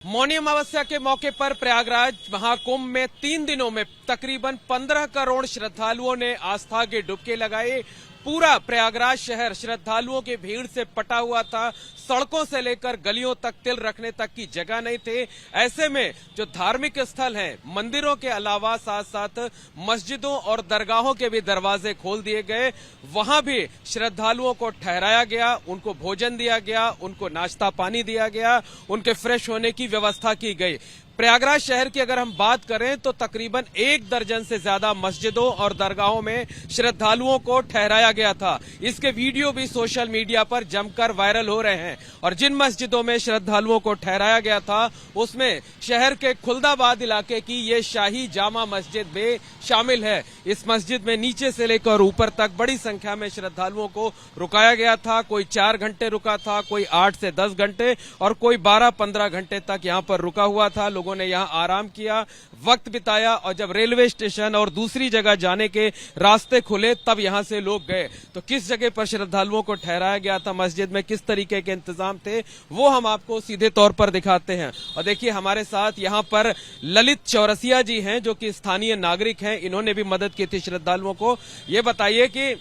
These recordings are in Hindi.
मौनी अमावस्या के मौके पर प्रयागराज महाकुंभ में 3 दिनों में तकरीबन 15 करोड़ श्रद्धालुओं ने आस्था के डुबके लगाए। पूरा प्रयागराज शहर श्रद्धालुओं की भीड़ से पटा हुआ था। सड़कों से लेकर गलियों तक तिल रखने तक की जगह नहीं थे। ऐसे में जो धार्मिक स्थल हैं, मंदिरों के अलावा साथ साथ मस्जिदों और दरगाहों के भी दरवाजे खोल दिए गए। वहां भी श्रद्धालुओं को ठहराया गया, उनको भोजन दिया गया, उनको नाश्ता पानी दिया गया, उनके फ्रेश होने की व्यवस्था की गई। प्रयागराज शहर की अगर हम बात करें तो तकरीबन 1 दर्जन से ज्यादा मस्जिदों और दरगाहों में श्रद्धालुओं को ठहराया गया था। इसके वीडियो भी सोशल मीडिया पर जमकर वायरल हो रहे हैं। और जिन मस्जिदों में श्रद्धालुओं को ठहराया गया था उसमें शहर के खुलदाबाद इलाके की ये शाही जामा मस्जिद भी शामिल है। इस मस्जिद में नीचे से लेकर ऊपर तक बड़ी संख्या में श्रद्धालुओं को रुकाया गया था। कोई 4 घंटे रुका था, कोई 8 से 10 घंटे और कोई 12-15 घंटे तक यहाँ पर रुका हुआ था। लोगों ने यहां आराम किया, वक्त बिताया और जब रेलवे स्टेशन और दूसरी जगह जाने के रास्ते खुले तब यहां से लोग गए। तो किस जगह पर श्रद्धालुओं को ठहराया गया था, मस्जिद में किस तरीके के इंतजाम थे, वो हम आपको सीधे तौर पर दिखाते हैं। और देखिए हमारे साथ यहां पर ललित चौरसिया जी हैं जो कि स्थानीय नागरिक हैं। इन्होंने भी मदद की थी श्रद्धालुओं को। ये बताइए कि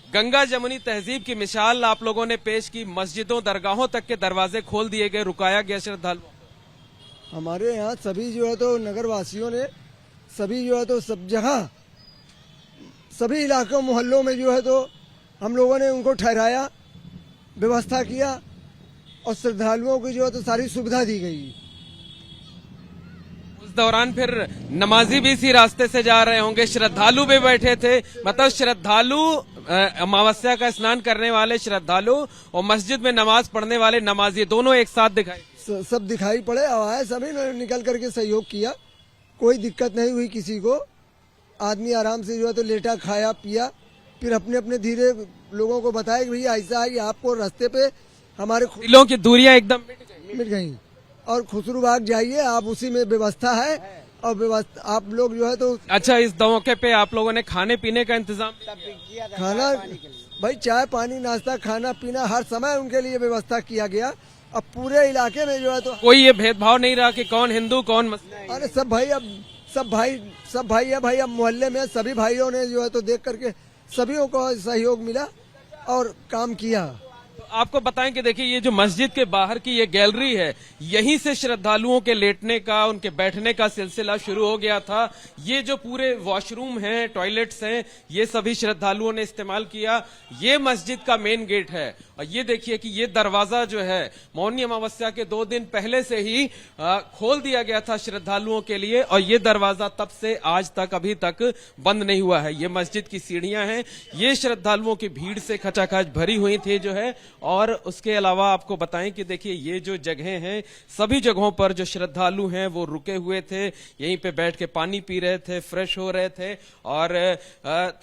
गंगा जमुनी तहजीब की मिसाल आप लोगों ने पेश की, मस्जिदों दरगाहों तक के दरवाजे खोल दिए गए, रुकाया गया श्रद्धालुओं। हमारे यहाँ सभी जो है तो नगर वासियों ने सभी जो है तो सब जगह सभी इलाकों मोहल्लों में जो है तो हम लोगों ने उनको ठहराया, व्यवस्था किया और श्रद्धालुओं की जो है तो सारी सुविधा दी गई। उस दौरान फिर नमाजी भी इसी रास्ते से जा रहे होंगे, श्रद्धालु भी बैठे थे। मतलब श्रद्धालु अमावस्या का स्नान करने वाले श्रद्धालु और मस्जिद में नमाज पढ़ने वाले नमाजी दोनों एक साथ दिखाई सब दिखाई पड़े और आए, सभी ने निकल करके सहयोग किया। कोई दिक्कत नहीं हुई किसी को। आदमी आराम से जो है तो लेटा, खाया पिया, फिर अपने अपने धीरे लोगों को बताया कि भैया ऐसा है कि आपको रास्ते पे हमारे दिलों की दूरियां एकदम मिट गई और खुसरूबाग जाइए, आप उसी में व्यवस्था है और व्यवस्था आप लोग जो है तो। अच्छा, इस मौके पे आप लोगों ने खाने पीने का इंतजाम खाना भाई चाय पानी नाश्ता खाना पीना हर समय उनके लिए व्यवस्था किया गया। अब पूरे इलाके में जो है तो कोई ये भेदभाव नहीं रहा कि कौन हिंदू कौन मुस्लिम। अरे सब भाई अब सब भाई है भाई। अब मोहल्ले में सभी भाइयों ने जो है तो देख करके सभी को सहयोग मिला और काम किया। आपको बताएं कि देखिए ये जो मस्जिद के बाहर की ये गैलरी है, यहीं से श्रद्धालुओं के लेटने का, उनके बैठने का सिलसिला शुरू हो गया था। ये जो पूरे वॉशरूम हैं, टॉयलेट्स हैं, ये सभी श्रद्धालुओं ने इस्तेमाल किया। ये मस्जिद का मेन गेट है और ये देखिए कि ये दरवाजा जो है मौनी अमावस्या के 2 दिन पहले से ही खोल दिया गया था श्रद्धालुओं के लिए और ये दरवाजा तब से आज तक अभी तक बंद नहीं हुआ है। ये मस्जिद की सीढ़ियां हैं, ये श्रद्धालुओं की भीड़ से खचाखच भरी हुई थी जो है। और उसके अलावा आपको बताएं कि देखिए ये जो जगहें हैं, सभी जगहों पर जो श्रद्धालु हैं वो रुके हुए थे, यहीं पे बैठ के पानी पी रहे थे, फ्रेश हो रहे थे। और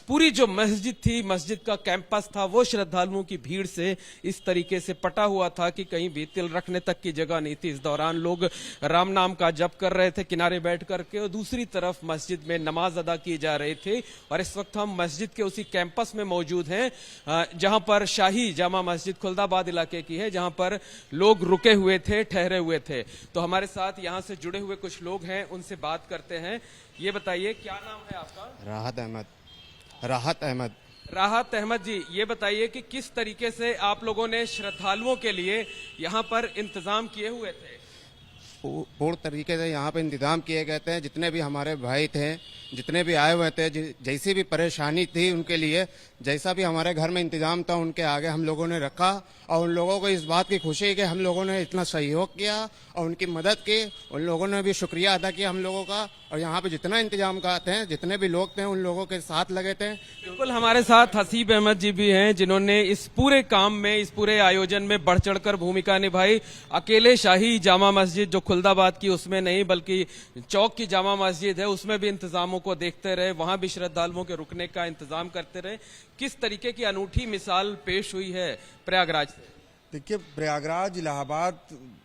पूरी जो मस्जिद थी, मस्जिद का कैंपस था, वो श्रद्धालुओं की भीड़ से इस तरीके से पटा हुआ था कि कहीं भी तिल रखने तक की जगह नहीं थी। इस दौरान लोग राम नाम का जप कर रहे थे किनारे बैठ करके और दूसरी तरफ मस्जिद में नमाज अदा की जा रही थी। और इस वक्त हम मस्जिद के उसी कैंपस में मौजूद हैं जहां पर शाही जामा मस्जिद खुलदाबाद इलाके की है, जहां पर लोग रुके हुए थे, ठहरे हुए थे। तो हमारे साथ यहां से जुड़े हुए कुछ लोग हैं, उनसे बात करते हैं। ये बताइए क्या नाम है आपका? राहत अहमद। राहत अहमद जी, ये बताइए कि किस तरीके से आप लोगों ने श्रद्धालुओं के लिए यहाँ पर इंतजाम किए हुए थे? पूर्ण तरीके से यहाँ पे इंतजाम किए गए थे। जितने भी हमारे भाई थे, जितने भी आए हुए थे, जैसी भी परेशानी थी उनके लिए, जैसा भी हमारे घर में इंतजाम था उनके आगे हम लोगों ने रखा। और उन लोगों को इस बात की खुशी है कि हम लोगों ने इतना सहयोग किया और उनकी मदद की। उन लोगों ने भी शुक्रिया अदा किया हम लोगों का। और यहाँ पे जितना इंतजाम करते हैं, जितने भी लोग थे, उन लोगों के साथ लगे थे। बिल्कुल, हमारे साथ हसीब अहमद जी भी हैं जिन्होंने इस पूरे काम में, इस पूरे आयोजन में बढ़ चढ़कर भूमिका निभाई। अकेले शाही जामा मस्जिद जो खुलदाबाद की उसमें नहीं बल्कि चौक की जामा मस्जिद है उसमें भी इंतजामों को देखते रहे, वहां भी श्रद्धालुओं के रुकने का इंतजाम करते रहे। किस तरीके की अनूठी मिसाल पेश हुई है प्रयागराज से? देखिए, प्रयागराज इलाहाबाद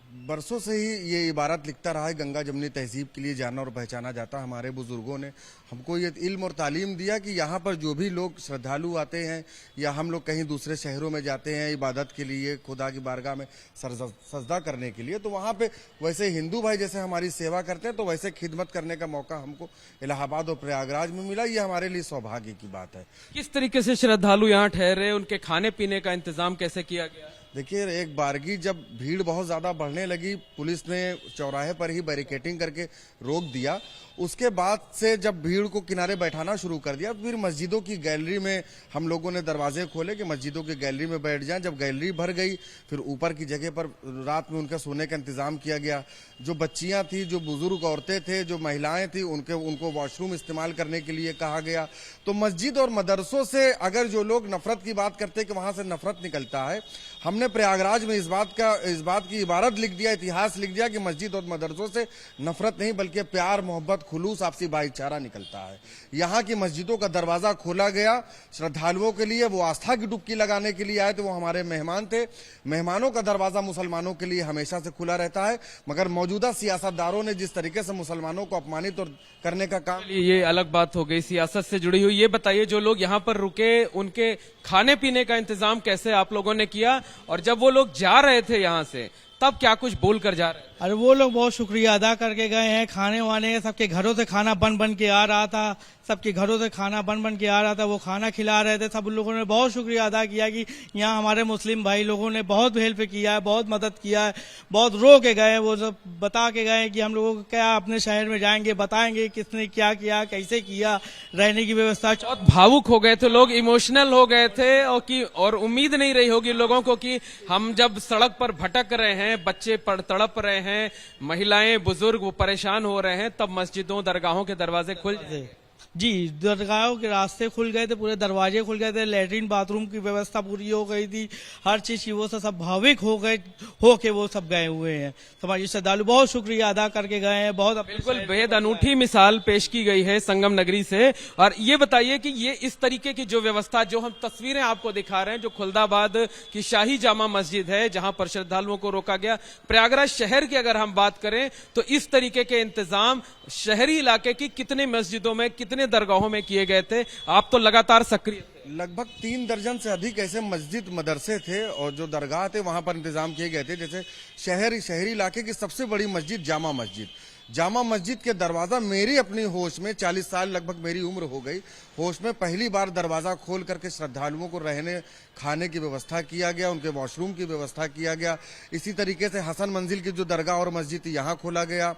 बरसों से ही ये इबारत लिखता रहा है, गंगा जमनी तहजीब के लिए जाना और पहचाना जाता। हमारे बुजुर्गों ने हमको ये इल्म और तालीम दिया कि यहाँ पर जो भी लोग श्रद्धालु आते हैं या हम लोग कहीं दूसरे शहरों में जाते हैं इबादत के लिए, खुदा की बारगाह में सजदा करने के लिए, तो वहाँ पे वैसे हिंदू भाई जैसे हमारी सेवा करते हैं तो वैसे खिदमत करने का मौका हमको इलाहाबाद और प्रयागराज में मिला। ये हमारे लिए सौभाग्य की बात है। किस तरीके से श्रद्धालु यहाँ ठहरे, उनके खाने पीने का इंतजाम कैसे किया गया? देखिए, एक बारगी जब भीड़ बहुत ज्यादा बढ़ने लगी, पुलिस ने चौराहे पर ही बैरिकेटिंग करके रोक दिया। उसके बाद से जब भीड़ को किनारे बैठाना शुरू कर दिया, फिर मस्जिदों की गैलरी में हम लोगों ने दरवाजे खोले कि मस्जिदों की गैलरी में बैठ जाएं। जब गैलरी भर गई, फिर ऊपर की जगह पर रात में उनका सोने का इंतजाम किया गया। जो बच्चियां थी, जो बुजुर्ग औरतें थे, जो महिलाएं थी, उनको वॉशरूम इस्तेमाल करने के लिए कहा गया। तो मस्जिद और मदरसों से अगर जो लोग नफरत की बात करते कि वहां से नफरत निकलता है, हमने प्रयागराज में इस बात की इबारत लिख दिया, इतिहास लिख दिया कि मस्जिद और मदरसों से नफरत नहीं बल्कि प्यार, मोहब्बत, खुलूस, आपसी भाईचारा निकलता है। यहाँ की मस्जिदों का दरवाजा खोला गया श्रद्धालुओं के लिए। वो आस्था की डुबकी लगाने के लिए आए थे, वो हमारे मेहमान थे। मेहमानों का दरवाजा मुसलमानों के लिए हमेशा से खुला रहता है, मगर मौजूदा सियासतदारों ने जिस तरीके से मुसलमानों को अपमानित और करने का काम, ये अलग बात हो गई सियासत से जुड़ी हुई। ये बताइए, जो लोग यहाँ पर रुके उनके खाने पीने का इंतजाम कैसे आप लोगों ने किया, और जब वो लोग जा रहे थे यहाँ से तब क्या कुछ बोल कर जा रहे थे? अरे वो लोग बहुत शुक्रिया अदा करके गए हैं। खाने वाने सबके घरों से खाना बन के आ रहा था, सबके घरों से खाना बन के आ रहा था, वो खाना खिला रहे थे। सब लोगों ने बहुत शुक्रिया अदा किया कि यहाँ हमारे मुस्लिम भाई लोगों ने बहुत हेल्प किया है, बहुत मदद किया है, बहुत रो के गए। वो सब बता के गए कि हम लोगों को क्या अपने शहर में जाएंगे, बताएंगे किसने क्या किया, कैसे किया, रहने की व्यवस्था। बहुत भावुक हो गए थे लोग, इमोशनल हो गए थे, और उम्मीद नहीं रही होगी लोगों को कि हम जब सड़क पर भटक रहे हैं, बच्चे तड़प रहे हैं, महिलाएं बुजुर्ग वो परेशान हो रहे हैं, तब मस्जिदों दरगाहों के दरवाजे खुल जाए। जी, दरगाहों के रास्ते खुल गए थे, पूरे दरवाजे खुल गए थे, लैट्रिन बाथरूम की व्यवस्था पूरी हो गई थी, हर चीज की वो सब भाविक हो के वो सब गए हुए हैं। समाजी श्रद्धालु बहुत शुक्रिया अदा करके गए हैं। बहुत बिल्कुल बेहद अनूठी मिसाल पेश की गई है संगम नगरी से। और ये बताइए कि ये इस तरीके की जो व्यवस्था, जो हम तस्वीरें आपको दिखा रहे हैं, जो खुलदाबाद की शाही जामा मस्जिद है जहां पर श्रद्धालुओं को रोका गया, प्रयागराज शहर की अगर हम बात करें तो इस तरीके के इंतजाम शहरी इलाके की कितने मस्जिदों में, कितने दरगाहों में किए गए थे? आप तो लगातार सक्रिय थे। लगभग 3 दर्जन से अधिक ऐसे मस्जिद मदरसे थे और जो दरगाह थे वहां पर इंतजाम किए गए थे। जैसे शहरी इलाके की सबसे बड़ी मस्जिद जामा मस्जिद के दरवाजा मेरी अपनी होश में 40 साल लगभग मेरी उम्र हो गई, होश में पहली बार दरवाजा खोल करके श्रद्धालुओं को रहने खाने की व्यवस्था किया गया, उनके वॉशरूम की व्यवस्था किया गया। इसी तरीके से हसन मंजिल की जो दरगाह और मस्जिद थी यहाँ खोला गया।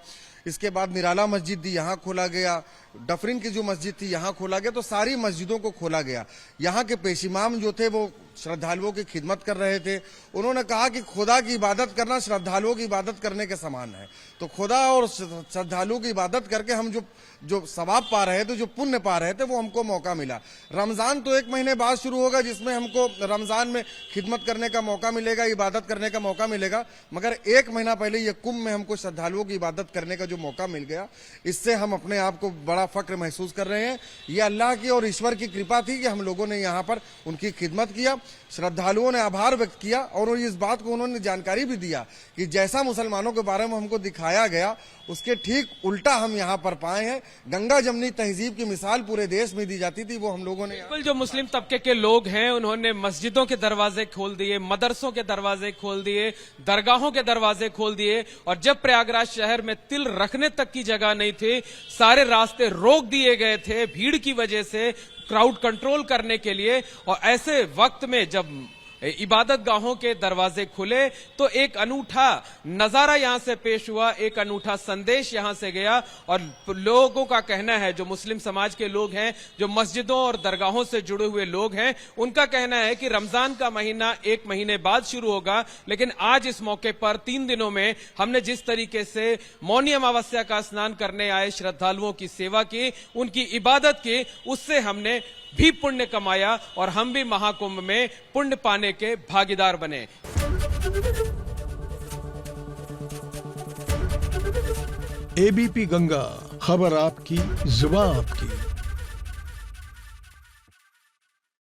इसके बाद निराला मस्जिद थी, यहाँ खोला गया। डफरिन की जो मस्जिद थी यहाँ खोला गया। तो सारी मस्जिदों को खोला गया। यहाँ के पेश इमाम जो थे वो श्रद्धालुओं की खिदमत कर रहे थे। उन्होंने कहा कि खुदा की इबादत करना श्रद्धालुओं की इबादत करने के समान है। तो खुदा और श्रद्धालुओं की इबादत करके हम जो सवाब पा रहे थे, जो पुण्य पा रहे थे, वो हमको मौका मिला। रमजान तो 1 महीने बाद शुरू होगा जिसमें हमको रमजान में खिदमत करने का मौका मिलेगा, इबादत करने का मौका मिलेगा, मगर 1 महीना पहले ये कुंभ में हमको श्रद्धालुओं की इबादत करने का जो मौका मिल गया, इससे हम अपने आप को बड़ा फक्र महसूस कर रहे हैं। ये अल्लाह की और ईश्वर की कृपा थी कि हम लोगों ने यहाँ पर उनकी खिदमत किया। श्रद्धालुओं ने आभार व्यक्त किया और इस बात को उन्होंने जानकारी भी दिया कि जैसा मुसलमानों के बारे में हमको दिखाया गया उसके ठीक उल्टा हम यहाँ पर पाए हैं। गंगा जमनी तहजीब की मिसाल पूरे देश में दी जाती थी, वो हम लोगों ने। बिल्कुल, जो मुस्लिम तबके के लोग हैं उन्होंने मस्जिदों के दरवाजे खोल दिए, मदरसों के दरवाजे खोल दिए, दरगाहों के दरवाजे खोल दिए, और जब प्रयागराज शहर में तिल रखने तक की जगह नहीं थी, सारे रास्ते रोक दिए गए थे भीड़ की वजह से, क्राउड कंट्रोल करने के लिए। और ऐसे वक्त में जब इबादत गाहों के दरवाजे खुले तो एक अनूठा नजारा यहां से पेश हुआ, एक अनूठा संदेश यहां से गया। और लोगों का कहना है, जो मुस्लिम समाज के लोग हैं, जो मस्जिदों और दरगाहों से जुड़े हुए लोग हैं, उनका कहना है कि रमजान का महीना 1 महीने बाद शुरू होगा, लेकिन आज इस मौके पर 3 दिनों में हमने जिस तरीके से मौनी अमावस्या का स्नान करने आए श्रद्धालुओं की सेवा की, उनकी इबादत की, उससे हमने भी पुण्य कमाया और हम भी महाकुंभ में पुण्य पाने के भागीदार बने। एबीपी गंगा, खबर आपकी, जुबान आपकी।